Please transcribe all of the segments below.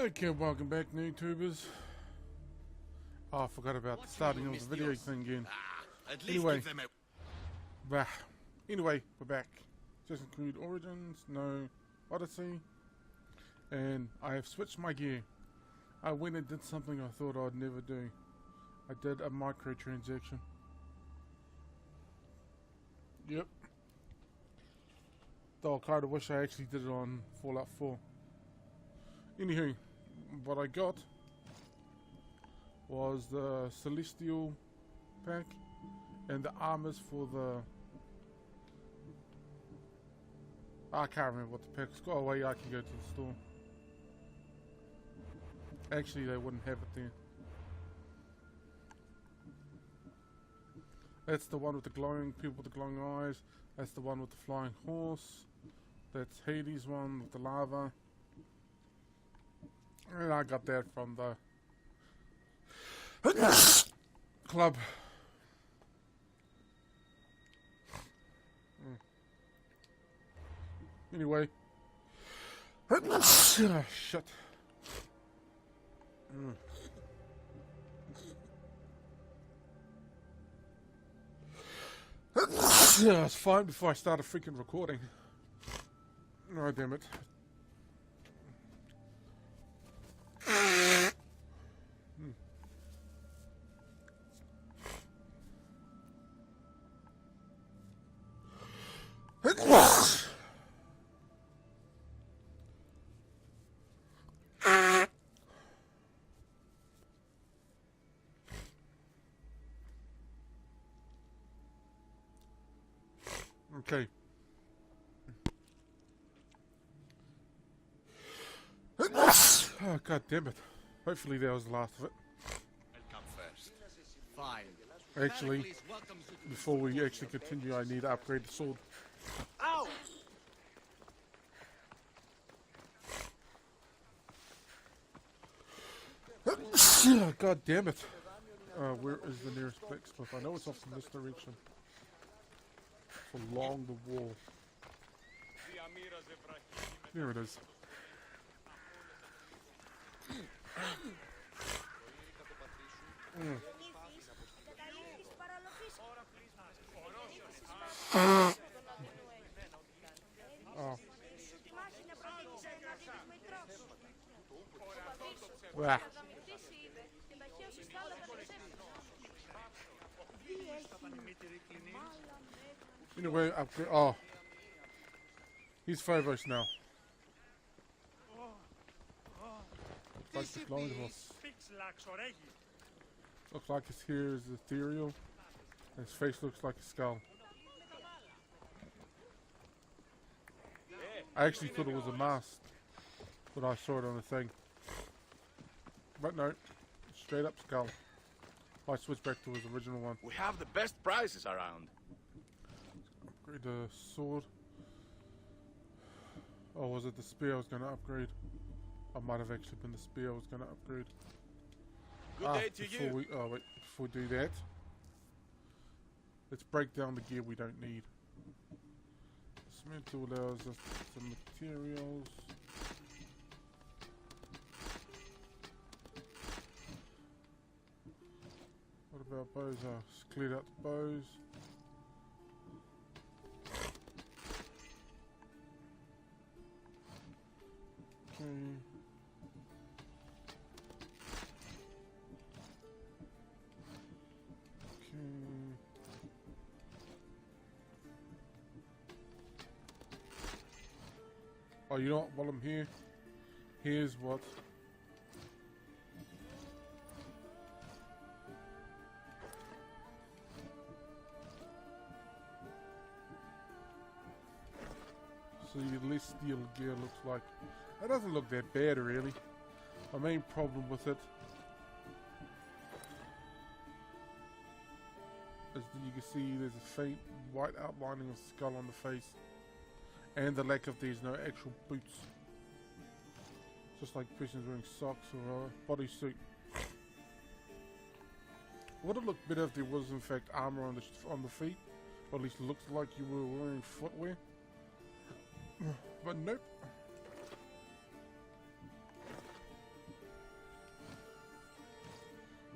Okay, welcome back, YouTubers. Oh, I forgot about the starting of the video thing again. Anyway, we're back. Just Creed Origins, no Odyssey, and I have switched my gear. I went and did something I thought I'd never do. I did a microtransaction. Yep. Though I kind of wish I actually did it on Fallout 4. Anywho, what I got was the Celestial pack and the armors for the... I can't remember what the pack's called. Oh wait, I can go to the store. Actually, they wouldn't have it there. That's the one with the glowing people with the glowing eyes. That's the one with the flying horse. That's Hades' one with the lava. And I got that from the club. Anyway. Oh, shit. Yeah, it's fine before I start a freaking recording. Oh, damn it. Okay. Oh, god damn it. Hopefully that was the last of it. Fine. Actually, before we actually continue, I need to upgrade the sword. Ow! God damn it. Where is the nearest blacksmith? I know it's off in this direction. It's along the wall. There it is. Oh. Wow. Anyway, upgrade. Oh. He's Phobos now. Looks like the glowing horse. Looks like his hair is ethereal. And his face looks like a skull. I actually thought it was a mask when I saw it on the thing. But no, straight up skull. I switched back to his original one. We have the best prices around. Upgrade the sword. Oh, was it the spear I was going to upgrade? I might have actually been the spear I was going to upgrade. Good day to you. Oh wait, before we do that, let's break down the gear we don't need. Cement tool allows us some materials. What about bows? Oh, just cleared out the bows. Okay. Oh, you know what? While I'm here, here's what. So your less steel gear looks like. It doesn't look that bad, really. My main problem with it is that you can see there's a faint white outlining of the skull on the face. And the lack of there's no actual boots. Just like person's wearing socks or a bodysuit. Would it look better if there was in fact armor on the feet? Or at least looks like you were wearing footwear? But nope.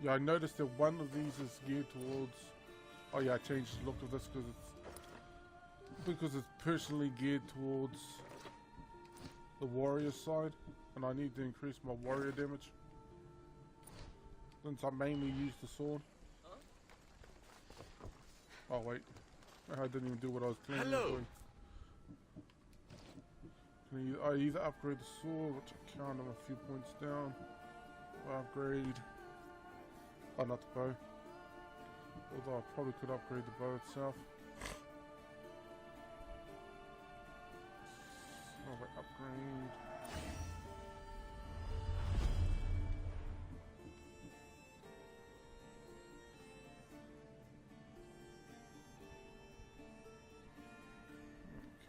Yeah, I noticed that one of these is geared towards... Oh yeah, I changed the look of this because it's personally geared towards the warrior side, and I need to increase my warrior damage since I mainly use the sword. Oh wait, I didn't even do what I was planning on doing. I either upgrade the sword, which I count, I'm a few points down, or upgrade... Oh, not the bow. Although I probably could upgrade the bow itself. Oh wait, upgrade.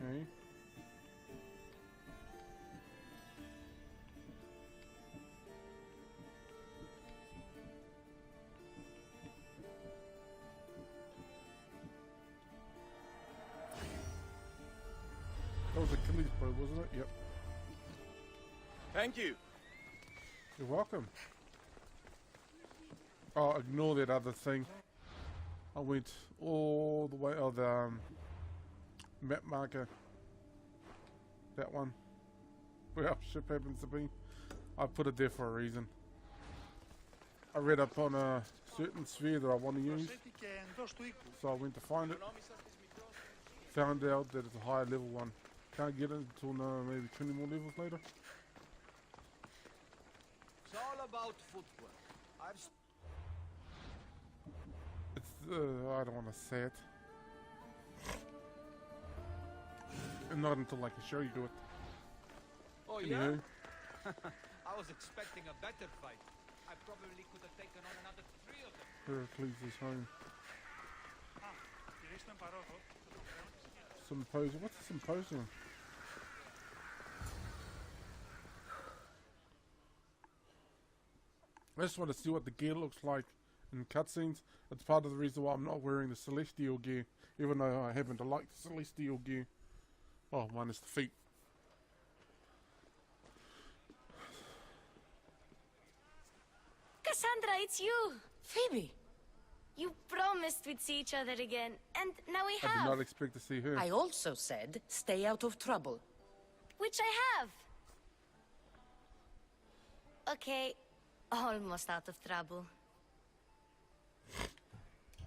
Okay. That was Achilles' bow, wasn't it? Yep. Thank you. You're welcome. Oh, ignore that other thing. I went all the way, oh, the map marker. That one. Where our ship happens to be. I put it there for a reason. I read up on a certain sphere that I want to use. So I went to find it. Found out that it's a higher level one. Can't get it until maybe 20 more levels later. It's all about footwork. It's, I don't want to say it. And not until I can show you it. Oh Anywho. yeah? I was expecting a better fight. I probably could have taken on another 3 of them. Heracles is home. Symposium. What's a symposium? I just want to see what the gear looks like in cutscenes. It's part of the reason why I'm not wearing the celestial gear, even though I happen to like the celestial gear. Oh, minus the feet. Cassandra, it's you! Phoebe! You promised we'd see each other again, and now we I have. did not expect to see her. I also said, stay out of trouble. Which I have. Okay, almost out of trouble.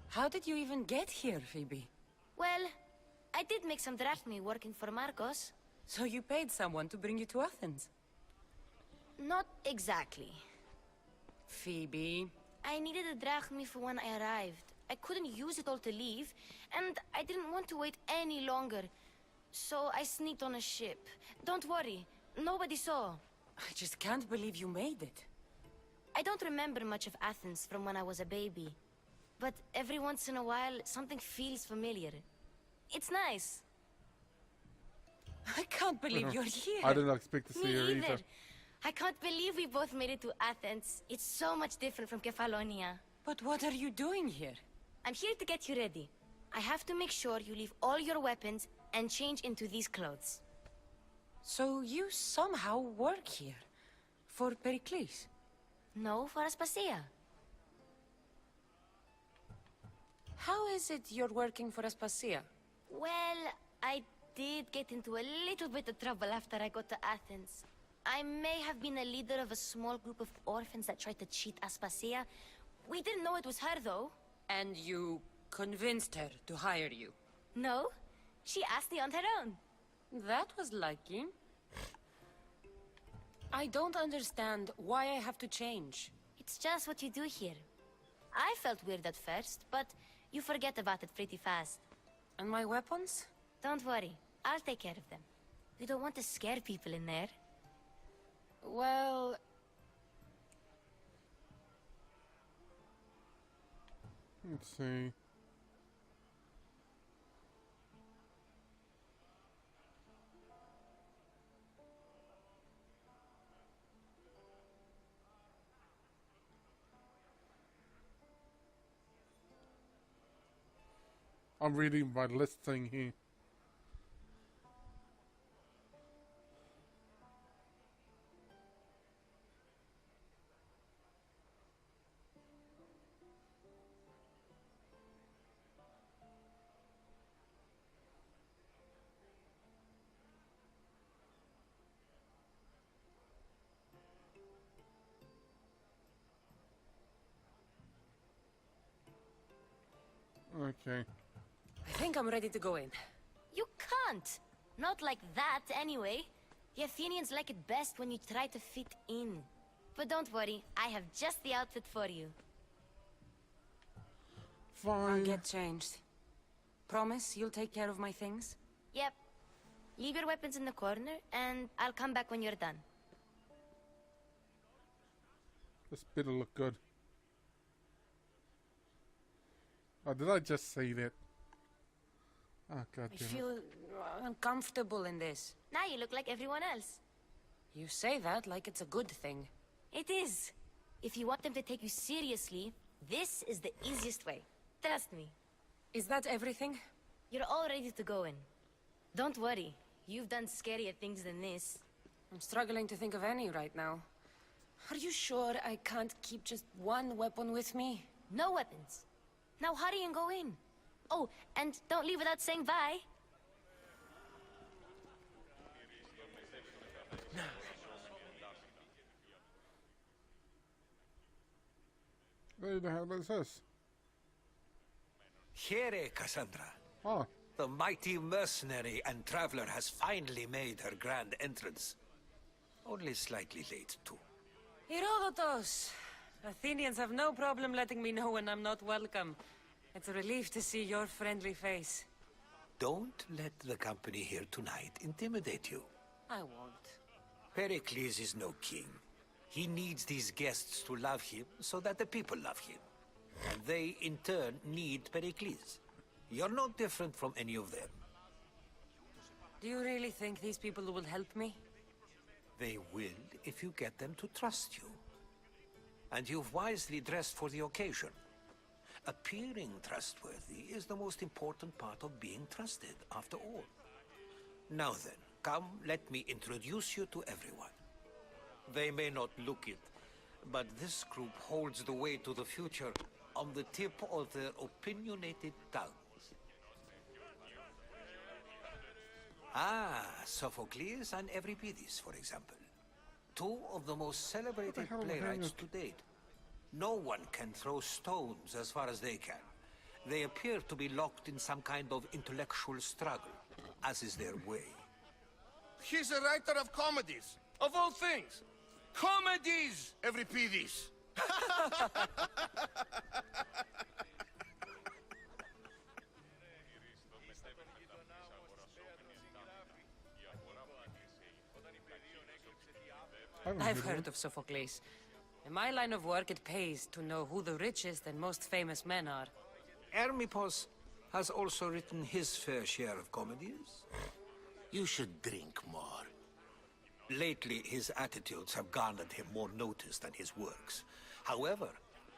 How did you even get here, Phoebe? Well, I did make some drachmi working for Marcos. So you paid someone to bring you to Athens? Not exactly. Phoebe... I needed a drachmi for when I arrived. I couldn't use it all to leave, and I didn't want to wait any longer. So I sneaked on a ship. Don't worry, nobody saw. I just can't believe you made it. I don't remember much of Athens from when I was a baby. But every once in a while, something feels familiar. It's nice. I can't believe you're here. I didn't expect to see Me her either. either. I can't believe we both made it to Athens. It's so much different from Kefalonia. But what are you doing here? I'm here to get you ready. I have to make sure you leave all your weapons and change into these clothes. So you somehow work here? For Pericles? No, for Aspasia. How is it you're working for Aspasia? Well, I did get into a little bit of trouble after I got to Athens. I may have been a leader of a small group of orphans that tried to cheat Aspasia. We didn't know it was her, though. And you convinced her to hire you? No, she asked me on her own. That was lucky. I don't understand why I have to change. It's just what you do here. I felt weird at first, but you forget about it pretty fast. And my weapons? Don't worry, I'll take care of them. We don't want to scare people in there. Well... Let's see. I'm reading my list thing here. Okay. I think I'm ready to go in. You can't. Not like that, anyway. The Athenians like it best when you try to fit in. But don't worry, I have just the outfit for you. I'll Fine. get changed. Promise you'll take care of my things? Yep. Leave your weapons in the corner, and I'll come back when you're done. This better look good. Oh, did I just say that? Oh, god I damn it. feel uncomfortable in this. Now you look like everyone else. You say that like it's a good thing. It is. If you want them to take you seriously, this is the easiest way. Trust me. Is that everything? You're all ready to go in. Don't worry. You've done scarier things than this. I'm struggling to think of any right now. Are you sure I can't keep just one weapon with me? No weapons. Now hurry and go in. Oh, and don't leave without saying bye. Who the hell is this? Here, Cassandra. Oh, The mighty mercenary and traveler has finally made her grand entrance. Only slightly late, too. Herodotus! Athenians have no problem letting me know when I'm not welcome. It's a relief to see your friendly face. Don't let the company here tonight intimidate you. I won't. Pericles is no king. He needs these guests to love him so that the people love him. And they, in turn, need Pericles. You're no different from any of them. Do you really think these people will help me? They will if you get them to trust you. And you've wisely dressed for the occasion. Appearing trustworthy is the most important part of being trusted, after all. Now then, come, let me introduce you to everyone. They may not look it, but this group holds the way to the future on the tip of their opinionated tongues. Ah, Sophocles and Euripides, for example. Two of the most celebrated hell am I playwrights hearing to date. No one can throw stones as far as they can. They appear to be locked in some kind of intellectual struggle, as is their way. He's a writer of comedies, of all things. Comedies, Euripides. I've heard of Sophocles. In my line of work, it pays to know who the richest and most famous men are. Hermippos has also written his fair share of comedies. You should drink more. Lately, his attitudes have garnered him more notice than his works. However,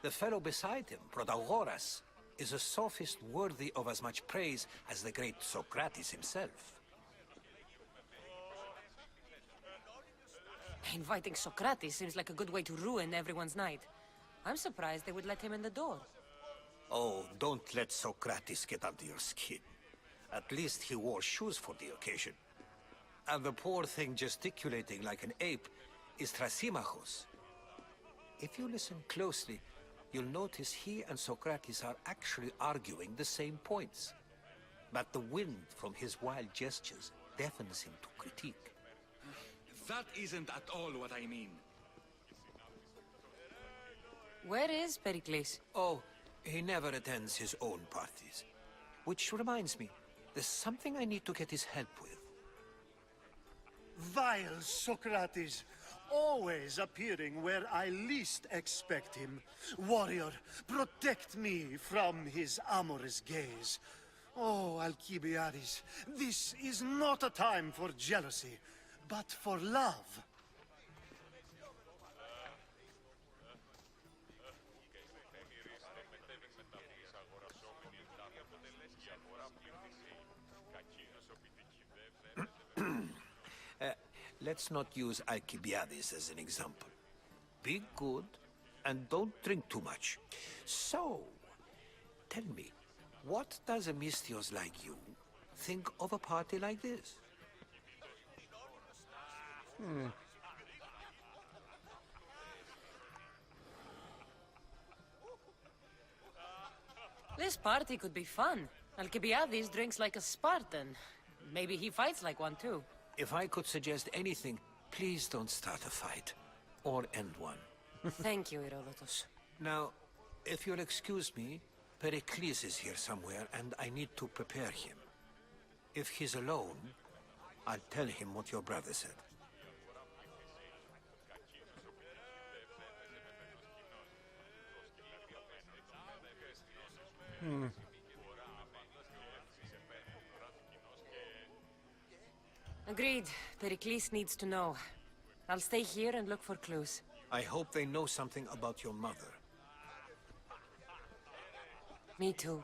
the fellow beside him, Protagoras, is a sophist worthy of as much praise as the great Socrates himself. Inviting Socrates seems like a good way to ruin everyone's night. I'm surprised they would let him in the door. Oh, don't let Socrates get under your skin. At least he wore shoes for the occasion. And the poor thing gesticulating like an ape is Thrasymachos. If you listen closely, you'll notice he and Socrates are actually arguing the same points. But the wind from his wild gestures deafens him to critique. That isn't at all what I mean. Where is Pericles? Oh, he never attends his own parties. Which reminds me, there's something I need to get his help with. Vile Socrates, always appearing where I least expect him. Warrior, protect me from his amorous gaze. Oh, Alcibiades, this is not a time for jealousy, but for love. Let's not use Alcibiades as an example. Be good, and don't drink too much. So, tell me, what does a Mystios like you think of a party like this? This party could be fun. Alcibiades drinks like a Spartan. Maybe he fights like one too. If I could suggest anything, please don't start a fight. Or end one. Thank you, Herodotus. Now, if you'll excuse me, Pericles is here somewhere, and I need to prepare him. If he's alone, I'll tell him what your brother said. Agreed. Pericles needs to know. I'll stay here and look for clues. I hope they know something about your mother. Me too.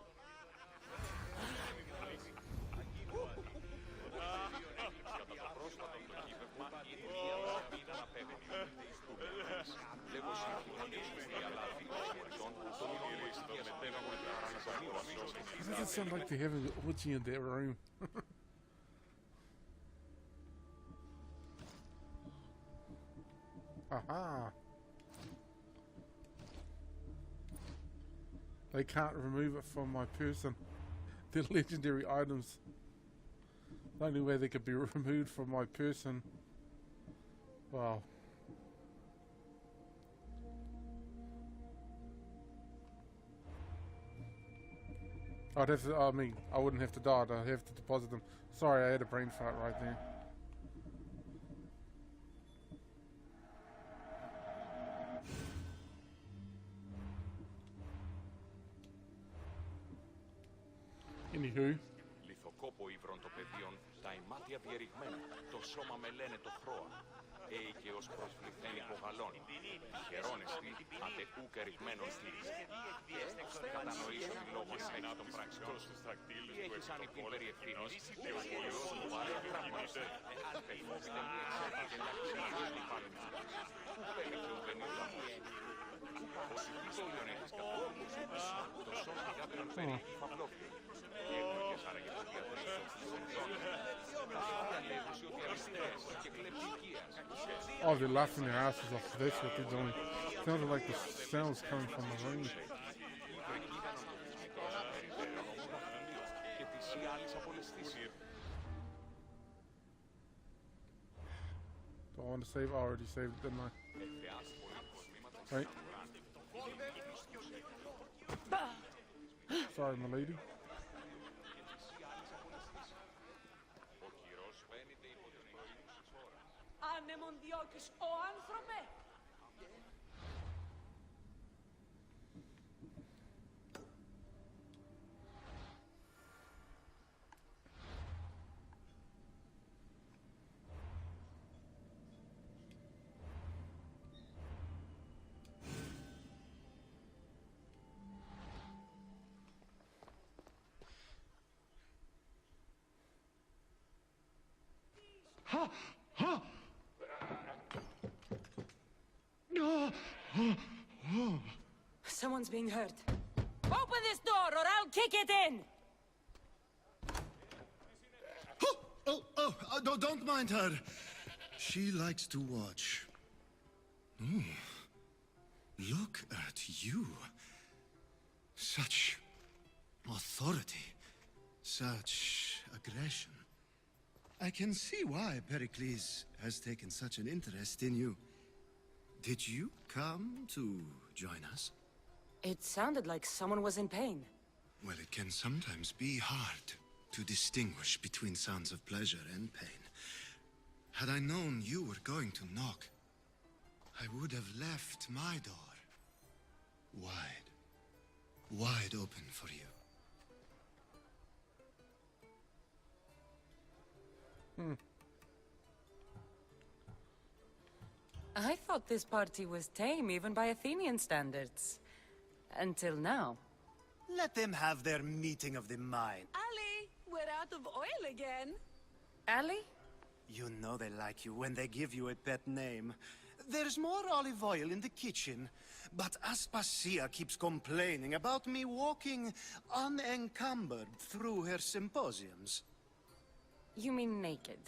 Doesn't it sound like they have an orgy in that room? Aha! They can't remove it from my person. They're legendary items. The only way they could be removed from my person. Wow. I'd have to, I mean, I wouldn't have to die, I'd have to deposit them. Sorry, I had a brain fart right there. Anywho. Λιθοκόπο ύβρων των παιδιών, τα ημάτια διερριγμένα, το σώμα με λένε το χρώα. Έικε ως προσβληθέν υπογαλών. Χαιρόνεστη, αντε ούκ ερριγμένων θείς. Κατανοήσω τη λόγω ενέχει των πράξεων σου. Τι έχεις αν υπήν περί ευθύνης, και ο σχολιός μου βάρε πράγμαστε. Πεφόστε μη εξέρχεται να ξύλους λιπάνουν. Πού περίπτω δεν ήλαμος. Ως υπήστολιον έχεις καθόλους, το σώμα κάποιον περί φαυλόφιο. Oh, they're laughing their asses off. That's what they're doing. Sounded like the sounds coming from the room. Do I want to save? I already saved it, didn't I? Wait. Sorry, my lady. Ανέμον διώκεις, ο άνθρωπε! Someone's being hurt. Open this door or I'll kick it in! Don't mind her. She likes to watch. Ooh. Look at you. Such authority. Such aggression. I can see why Pericles has taken such an interest in you. Did you come to join us? It sounded like someone was in pain. Well, it can sometimes be hard to distinguish between sounds of pleasure and pain. Had I known you were going to knock, I would have left my door wide open for you. I thought this party was tame even by Athenian standards. Until now. Let them have their meeting of the mind. Ali, we're out of oil again. Ali? You know they like you when they give you a pet name. There's more olive oil in the kitchen, but Aspasia keeps complaining about me walking unencumbered through her symposiums. You mean naked?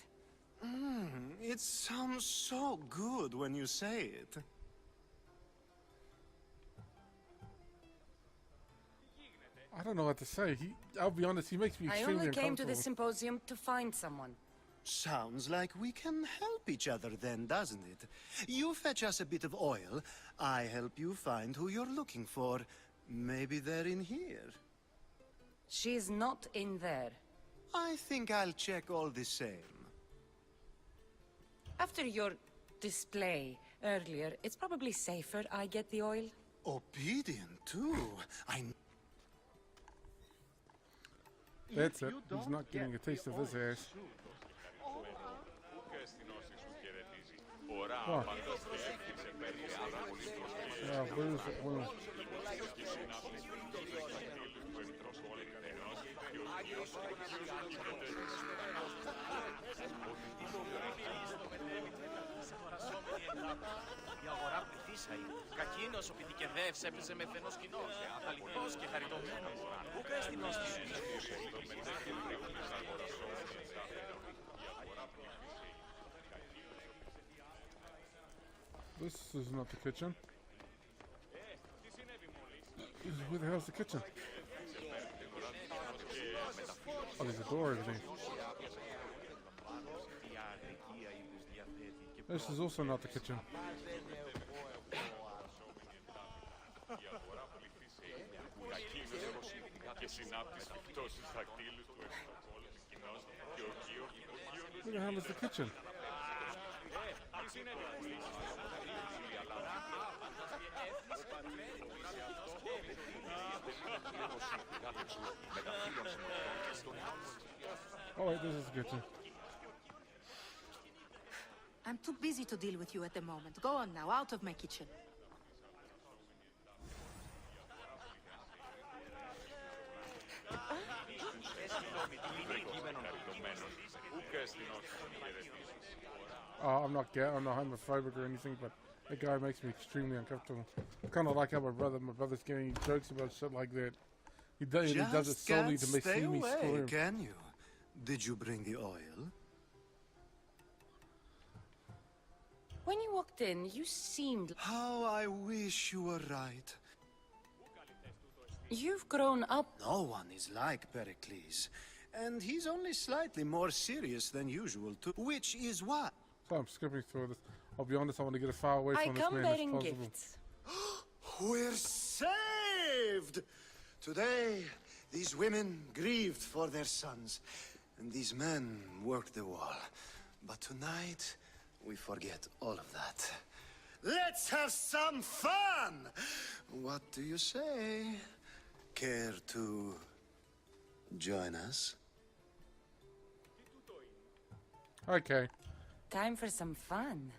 It sounds so good when you say it. I don't know what to say. I'll be honest, he makes me I extremely only came to the uncomfortable. symposium to find someone. Sounds like we can help each other then, doesn't it? You fetch us a bit of oil, I help you find who you're looking for. Maybe they're in here. She's not in there. I think I'll check all the same. After your display earlier, it's probably safer I get the oil. Obedient, too. That's it. He's not getting a taste of his ass. What? Yeah, where's it? Where? Η αγορά πληθύσαει. Κακίνος ο πιτικεδεύς έπαιζε με θενός κοινός. Αληθινός και χαριτωμένος. Πού καίστηνος της This is not the kitchen. Where the hell's the kitchen? Oh, there's a door over there. This is also not the kitchen. Where the hell is the kitchen? Oh wait, this is the kitchen. I'm too busy to deal with you at the moment. Go on now, out of my kitchen. I'm not homophobic or anything, but that guy makes me extremely uncomfortable. Kind of like how my brother's getting jokes about shit like that. He does it solely to make me squirm. Can you? Did you bring the oil? When you walked in, you seemed... How I wish you were right. You've grown up. No one is like Pericles. And he's only slightly more serious than usual, too. Which is why... So I'm skipping through this. I'll be honest, I want to get as far away from this man as bearing possible. gifts. We're saved! Today, these women grieved for their sons, and these men worked the wall. But tonight, we forget all of that. Let's have some fun! What do you say? Care to join us? Okay. Time for some fun.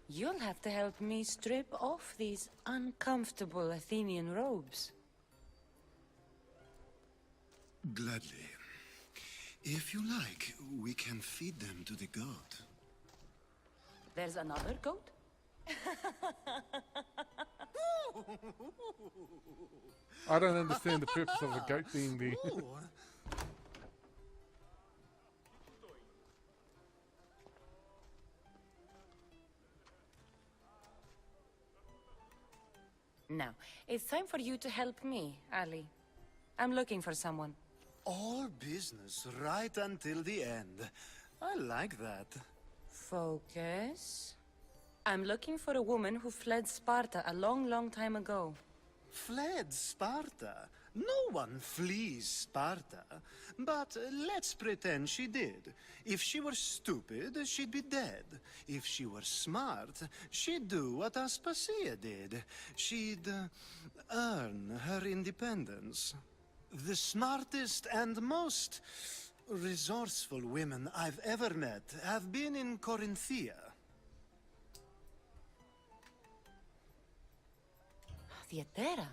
You'll have to help me strip off these uncomfortable Athenian robes. Gladly. If you like, we can feed them to the goat. There's another goat? I don't understand the purpose of a goat being there. Now, it's time for you to help me, Ali. I'm looking for someone. All business right until the end. I like that. Focus. I'm looking for a woman who fled Sparta a long, long time ago. Fled Sparta? No one flees Sparta. But let's pretend she did. If she were stupid, she'd be dead. If she were smart, she'd do what Aspasia did. She'd earn her independence. The smartest and most resourceful women I've ever met have been in Corinthia. Theatera?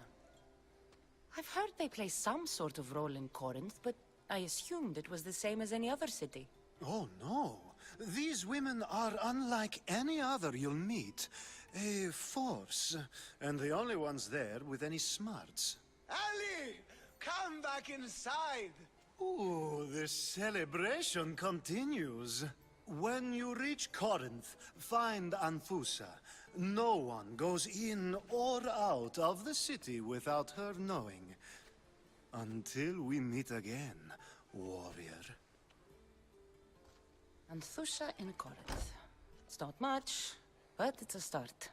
I've heard they play some sort of role in Corinth, but I assumed it was the same as any other city. Oh, no. These women are unlike any other you'll meet. A force, and the only ones there with any smarts. Ali! Come back inside! Ooh, the celebration continues. When you reach Corinth, find Anfusa. No one goes in or out of the city without her knowing. Until we meet again, warrior. Anthusha in Corinth. It's not much, but it's a start.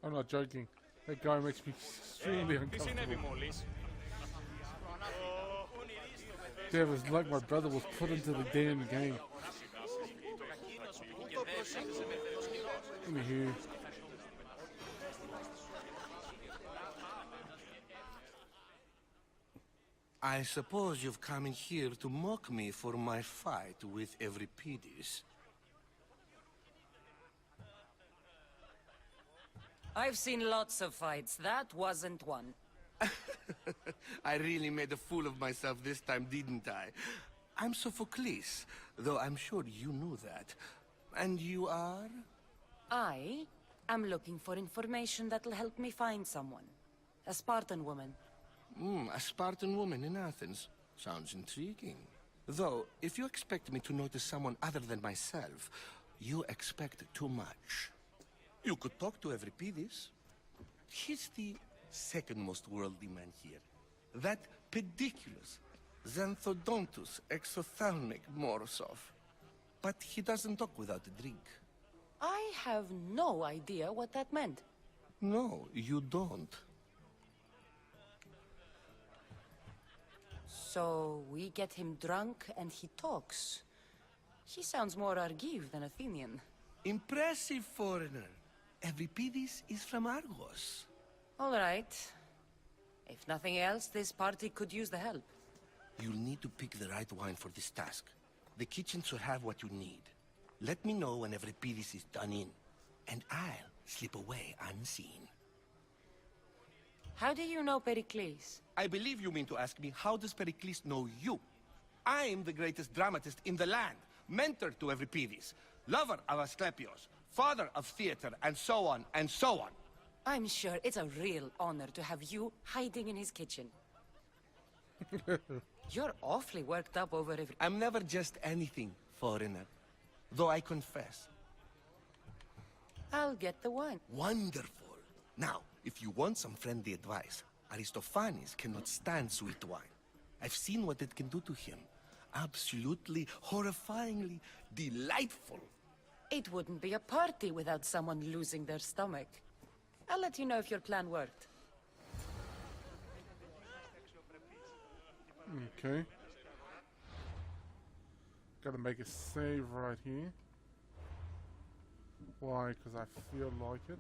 I'm not joking. That guy makes me extremely uncomfortable. That was like my brother was put into the damn game. Anywho. I suppose you've come in here to mock me for my fight with Euripides. I've seen lots of fights. That wasn't one. I really made a fool of myself this time, didn't I? I'm Sophocles, though I'm sure you knew that. And you are? I am looking for information that'll help me find someone. A Spartan woman. A Spartan woman in Athens. Sounds intriguing. Though, if you expect me to notice someone other than myself, you expect too much. You could talk to Euripides. He's the second most worldly man here. That pediculous, xanthodontus, exophthalmic Morosov. But he doesn't talk without a drink. I have no idea what that meant. No, you don't. So we get him drunk and he talks. He sounds more Argive than Athenian. Impressive, foreigner. Euripides is from Argos. All right. If nothing else, this party could use the help. You'll need to pick the right wine for this task. The kitchen should have what you need. Let me know when Euripides is done in, and I'll slip away unseen. How do you know Pericles? I believe you mean to ask me, how does Pericles know you? I'm the greatest dramatist in the land, mentor to Euripides, lover of Asclepios, father of theater, and so on, and so on. I'm sure it's a real honor to have you hiding in his kitchen. You're awfully worked up over every... I'm never just anything, foreigner. Though I confess. I'll get the wine. Wonderful. Now, if you want some friendly advice, Aristophanes cannot stand sweet wine. I've seen what it can do to him. Absolutely, horrifyingly delightful. It wouldn't be a party without someone losing their stomach. I'll let you know if your plan worked. Okay. Gotta make a save right here. Why? Because I feel like it.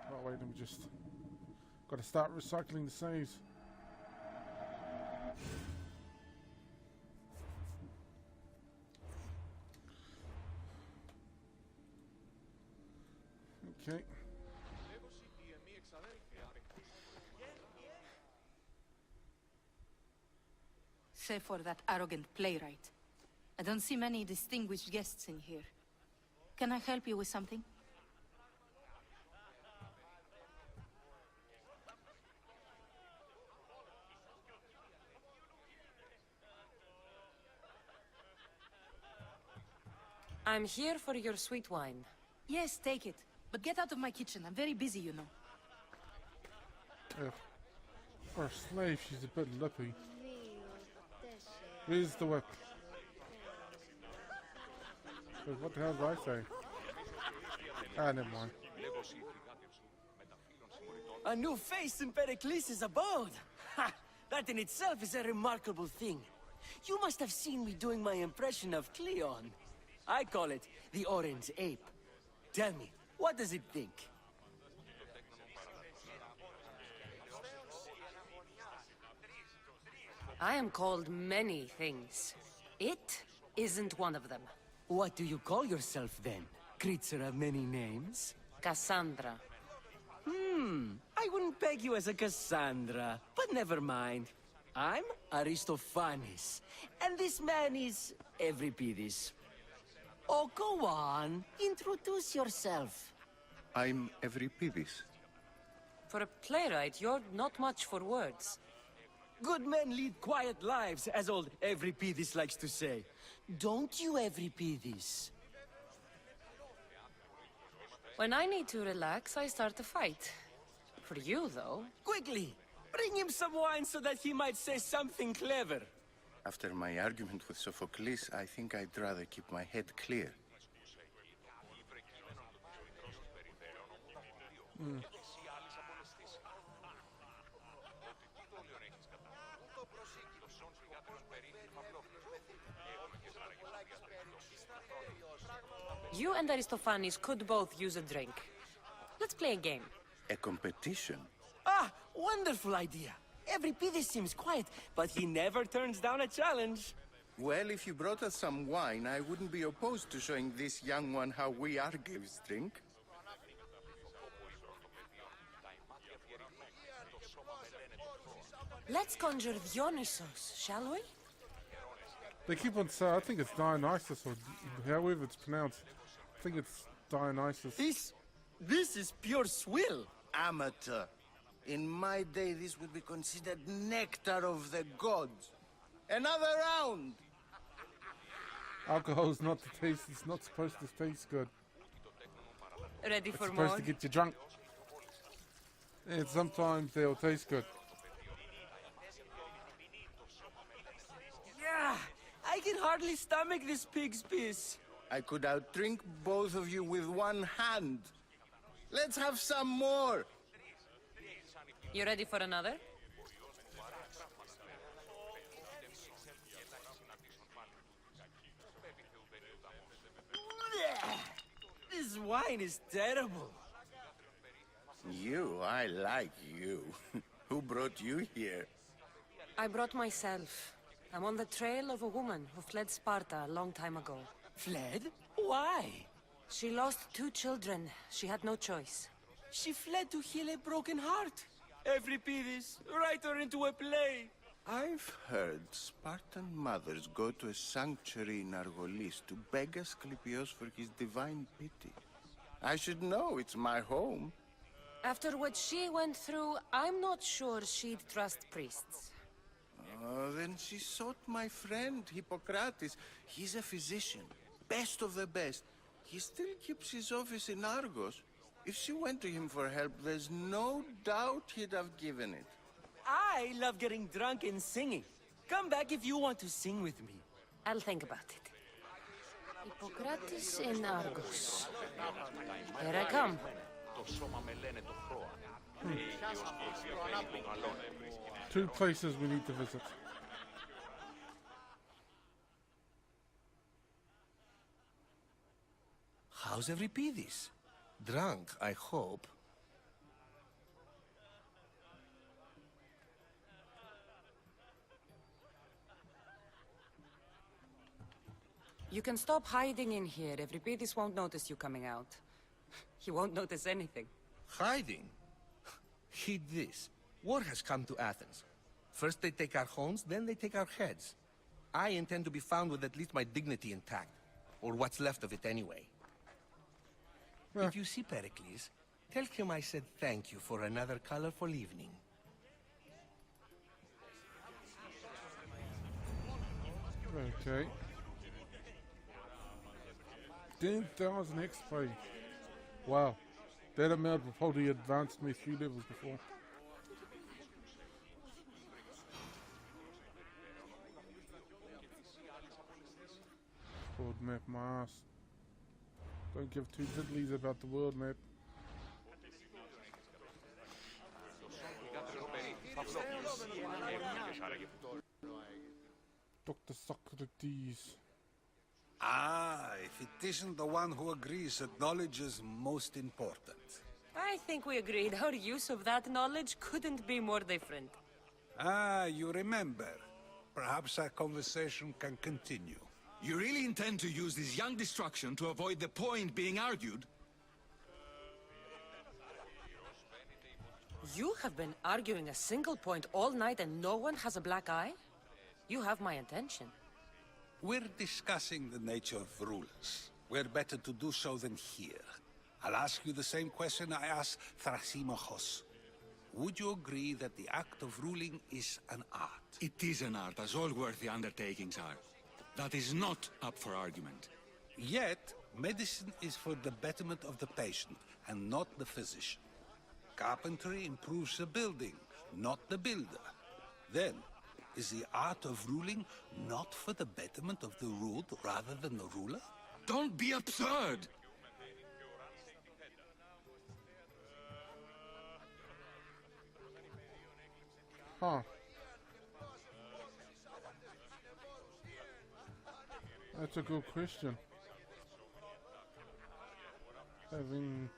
Oh wait, let me just... Gotta start recycling the saves. Okay. Save for that arrogant playwright. I don't see many distinguished guests in here. Can I help you with something? I'm here for your sweet wine. Yes, take it. But get out of my kitchen. I'm very busy, you know. For a slave, she's a bit lippy. Where's the whip? Wait, what the hell did I say? Ah, never mind. A new face in Pericles' abode! Ha! That in itself is a remarkable thing. You must have seen me doing my impression of Cleon. I call it the Orange Ape. Tell me, what does it think? I am called many things. It isn't one of them. What do you call yourself then? Creature of many names? Cassandra. I wouldn't peg you as a Cassandra, but never mind. I'm Aristophanes, and this man is Euripides. Oh, go on. Introduce yourself. I'm Euripides. For a playwright, you're not much for words. Good men lead quiet lives, as old Euripides likes to say. Don't you, Euripides? When I need to relax, I start a fight. for you, though. Quickly! Bring him some wine so that he might say something clever. After my argument with Sophocles, I think I'd rather keep my head clear. You and Aristophanes could both use a drink. Let's play a game. A competition? Ah, wonderful idea. Euripidis seems quiet, but he never turns down a challenge. Well, if you brought us some wine, I wouldn't be opposed to showing this young one how we Argives drink. Let's conjure Dionysos, shall we? They keep on saying, I think it's Dionysus, or however it's pronounced. I think it's Dionysus. This is pure swill. Amateur. In my day, this would be considered nectar of the gods. Another round! Alcohol's not to taste, it's not supposed to taste good. Ready It's for supposed more? to get you drunk. And sometimes they'll taste good. Yeah, I can hardly stomach this pig's piss. I could outdrink both of you with one hand. Let's have some more! You ready for another? This wine is terrible. I like you. Who brought you here? I brought myself. I'm on the trail of a woman who fled Sparta a long time ago. Fled? Why? She lost 2 children. She had no choice. She fled to heal a broken heart. Euripidis, write her into a play. I've heard Spartan mothers go to a sanctuary in Argolis to beg Asclepios for his divine pity. I should know, it's my home. After what she went through, I'm not sure she'd trust priests. Oh, then she sought my friend, Hippocrates. He's a physician, best of the best. He still keeps his office in Argos. If she went to him for help, there's no doubt he'd have given it. I love getting drunk and singing. Come back if you want to sing with me. I'll think about it. Hippocrates in Argos. Here I come. Hmm. 2 places we need to visit. How's Euripidis? Drunk, I hope. You can stop hiding in here. Euripidis won't notice you coming out. He won't notice anything. Hiding? Heed this. War has come to Athens. First they take our homes, then they take our heads. I intend to be found with at least my dignity intact. Or what's left of it anyway. If you see Pericles, tell him I said thank you for another colorful evening. Okay. 10,000 XP. Wow. That amount will probably advanced me 3 levels before. World map, my ass. Don't give 2 diddlies about the world map. Dr. Socrates. Ah, if it isn't the one who agrees that knowledge is most important. I think we agreed our use of that knowledge couldn't be more different. Ah, you remember. Perhaps our conversation can continue. You really intend to use this young destruction to avoid the point being argued? You have been arguing a single point all night and no one has a black eye? You have my attention. We're discussing the nature of rules. We're better to do so than here. I'll ask you the same question I asked Thrasymachos. Would you agree that the act of ruling is an art? It is an art, as all worthy undertakings are. That is not up for argument. Yet, medicine is for the betterment of the patient, and not the physician. Carpentry improves the building, not the builder. Then, is the art of ruling not for the betterment of the ruled rather than the ruler? Don't be absurd! Huh. That's a good question. Having...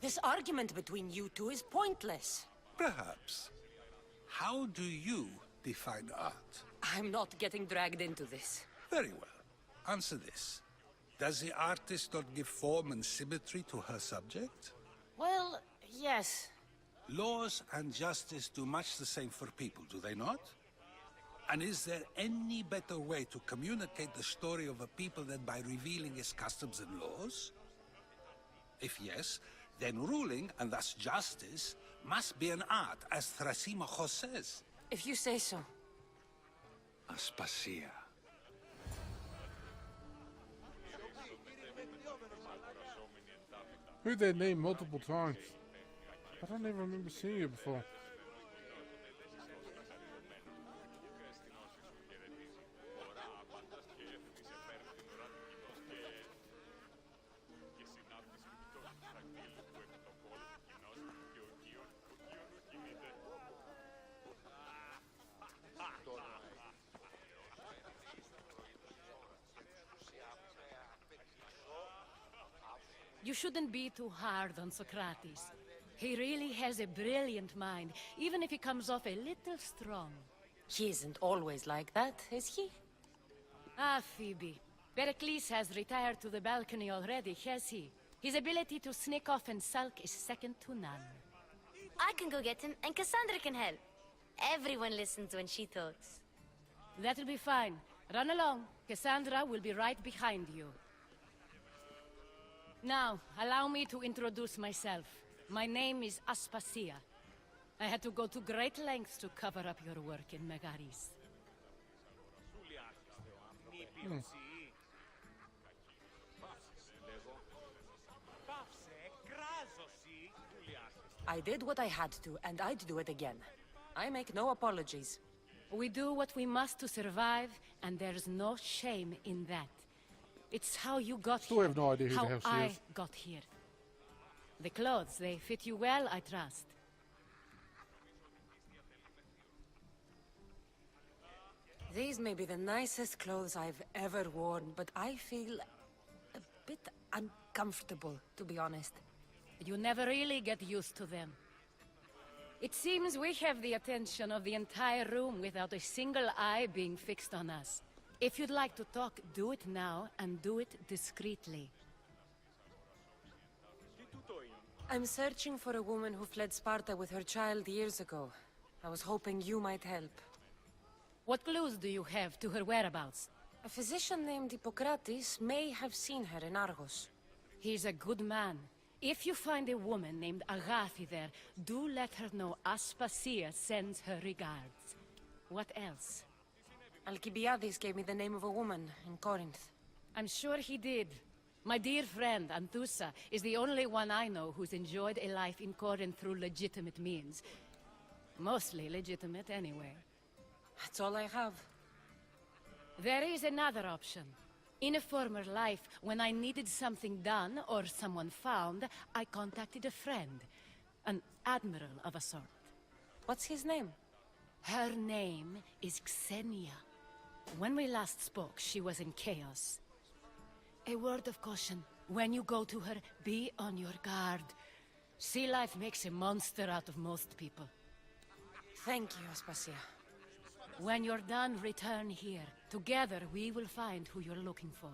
This argument between you two is pointless. Perhaps. How do you define art? I'm not getting dragged into this. Very well. Answer this. Does the artist not give form and symmetry to her subject? Well, yes. Laws and justice do much the same for people, do they not? And is there any better way to communicate the story of a people than by revealing its customs and laws? If yes, then ruling, and thus justice, must be an art, as Thrasimachos says. If you say so. Aspasia. Heard that name multiple times. I don't even remember seeing it before. You shouldn't be too hard on Socrates. He really has a brilliant mind, even if he comes off a little strong. He isn't always like that, is he? Ah, Phoebe. Pericles has retired to the balcony already, has he? His ability to sneak off and sulk is second to none. I can go get him, and Cassandra can help. Everyone listens when she talks. That'll be fine. Run along. Cassandra will be right behind you. Now, allow me to introduce myself. My name is Aspasia. I had to go to great lengths to cover up your work in Megaris. I did what I had to, and I'd do it again. I make no apologies. We do what we must to survive, and there's no shame in that. It's how you got Still here. have no idea who the hell she How I is. got here. The clothes, they fit you well, I trust. These may be the nicest clothes I've ever worn, but I feel a bit uncomfortable, to be honest. You never really get used to them. It seems we have the attention of the entire room without a single eye being fixed on us. If you'd like to talk, do it now, and do it discreetly. I'm searching for a woman who fled Sparta with her child years ago. I was hoping you might help. What clues do you have to her whereabouts? A physician named Hippocrates may have seen her in Argos. He's a good man. If you find a woman named Agathi there, do let her know Aspasia sends her regards. What else? Alcibiades gave me the name of a woman in Corinth. I'm sure he did. My dear friend, Anthusa, is the only one I know who's enjoyed a life in Corinth through legitimate means. Mostly legitimate, anyway. That's all I have. There is another option. In a former life, when I needed something done or someone found, I contacted a friend. An admiral of a sort. What's his name? Her name is Xenia. When we last spoke, she was in chaos. A word of caution. When you go to her, be on your guard. Sea life makes a monster out of most people. Thank you, Aspasia. When you're done, return here. Together, we will find who you're looking for.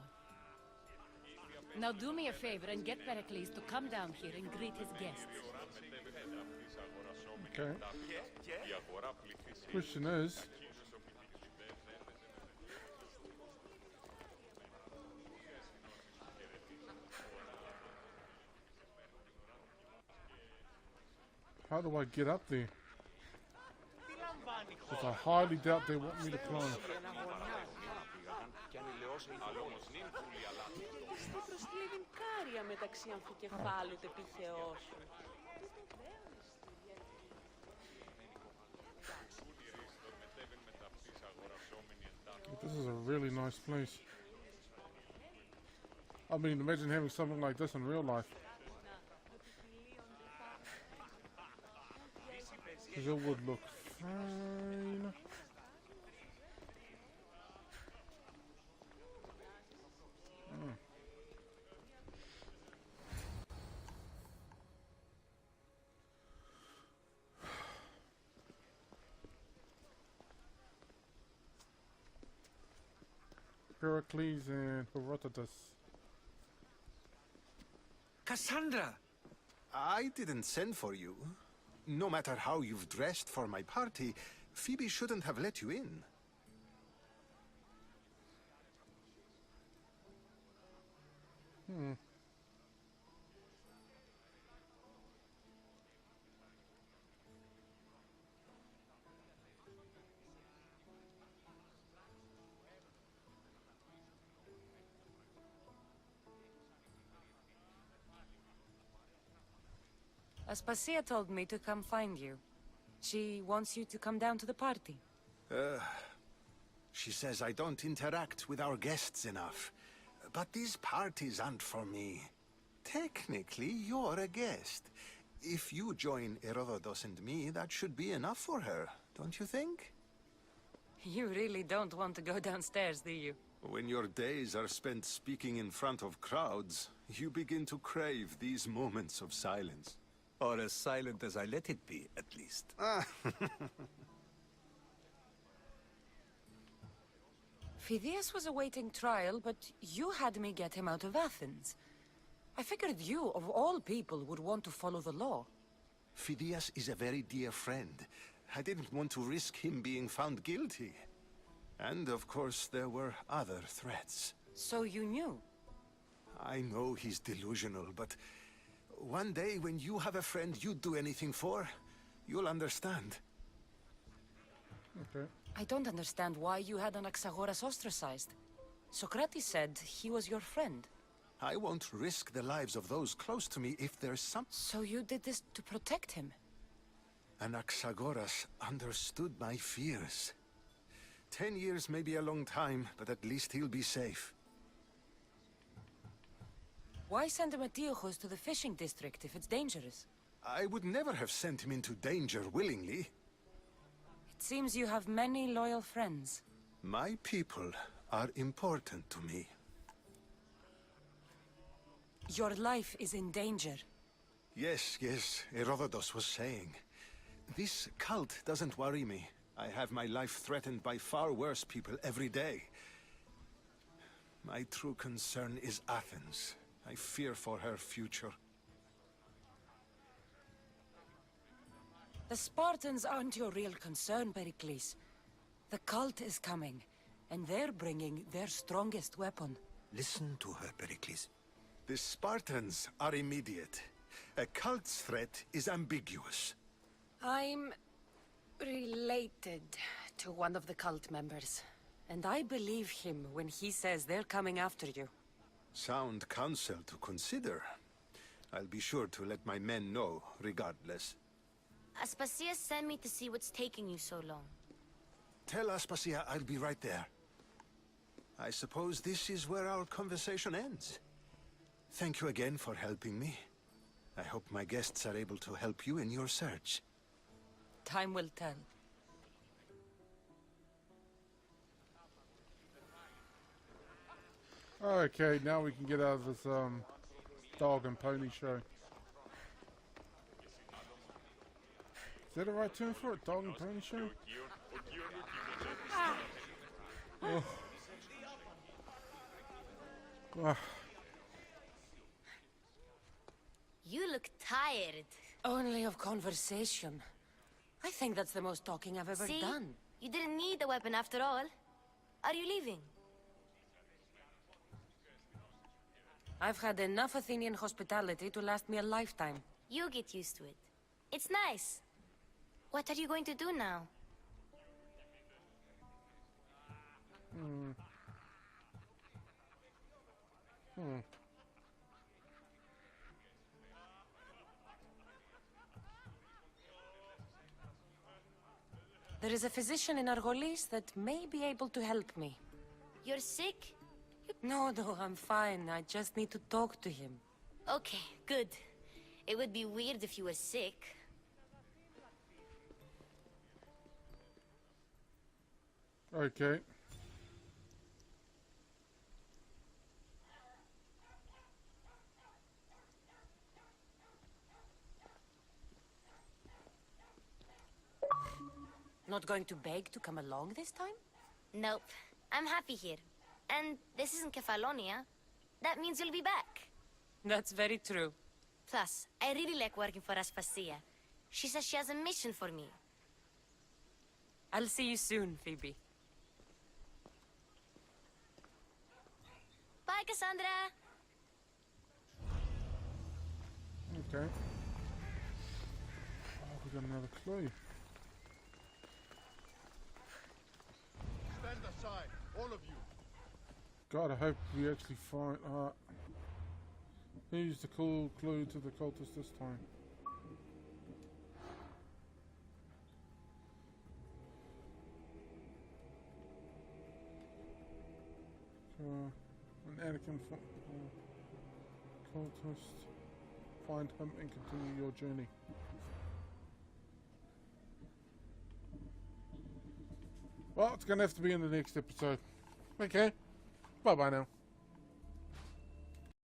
Now do me a favor and get Pericles to come down here and greet his guests. Okay. Question is... how do I get up there? Because I highly doubt they want me to climb. αλλά όμως νυν βούλη αλάτι. Είστε προσκλήβην κάρια μεταξύ αμφικεφάλου τεπιχαιώσου. This is a really nice place. I mean, imagine having something like this in real life. Because it would look fine. Pericles and Herodotus. Cassandra! I didn't send for you. No matter how you've dressed for my party, Phoebe shouldn't have let you in. Aspasia told me to come find you. She wants you to come down to the party. She says I don't interact with our guests enough. But these parties aren't for me. Technically, you're a guest. If you join Herodotus and me, that should be enough for her, don't you think? You really don't want to go downstairs, do you? When your days are spent speaking in front of crowds, you begin to crave these moments of silence. Or as silent as I let it be, at least. Phidias was awaiting trial, but you had me get him out of Athens. I figured you, of all people, would want to follow the law. Phidias is a very dear friend. I didn't want to risk him being found guilty. And, of course, there were other threats. So you knew? I know he's delusional, but one day when you have a friend you'd do anything for, you'll understand. Okay. I don't understand why you had Anaxagoras ostracized. Socrates said he was your friend. I won't risk the lives of those close to me if there's some... So you did this to protect him? Anaxagoras understood my fears. 10 years may be a long time, but at least he'll be safe. Why send Metiochos to the fishing district if it's dangerous? I would never have sent him into danger willingly. It seems you have many loyal friends. My people are important to me. Your life is in danger. Yes, Herodotus was saying. This cult doesn't worry me. I have my life threatened by far worse people every day. My true concern is Athens. I fear for her future. The Spartans aren't your real concern, Pericles. The cult is coming, and they're bringing their strongest weapon. Listen to her, Pericles. The Spartans are immediate. A cult's threat is ambiguous. I'm related to one of the cult members. And I believe him when he says they're coming after you. Sound counsel to consider. I'll be sure to let my men know, regardless. Aspasia sent me to see what's taking you so long. Tell Aspasia I'll be right there. I suppose this is where our conversation ends. Thank you again for helping me. I hope my guests are able to help you in your search. Time will tell. Okay, now we can get out of this dog and pony show. Is that the right term for it? Dog and pony show? Oh. Ah. You look tired. Only of conversation. I think that's the most talking I've ever See? done. You didn't need the weapon after all. Are you leaving? I've had enough Athenian hospitality to last me a lifetime. You get used to it. It's nice. What are you going to do now? There is a physician in Argolis that may be able to help me. You're sick? No, I'm fine. I just need to talk to him. Okay, good. It would be weird if you were sick. Okay. Not going to beg to come along this time? Nope. I'm happy here. And this isn't Kefalonia. That means you'll be back. That's very true. Plus, I really like working for Aspasia. She says she has a mission for me. I'll see you soon, Phoebe. Bye, Cassandra! Okay. Oh, we got another clue. Stand aside, all of you. God, I hope we actually find... who used the cool clue to the cultist this time? An Anakin cultist. Find him and continue your journey. Well, it's going to have to be in the next episode. Okay. Bye-bye now.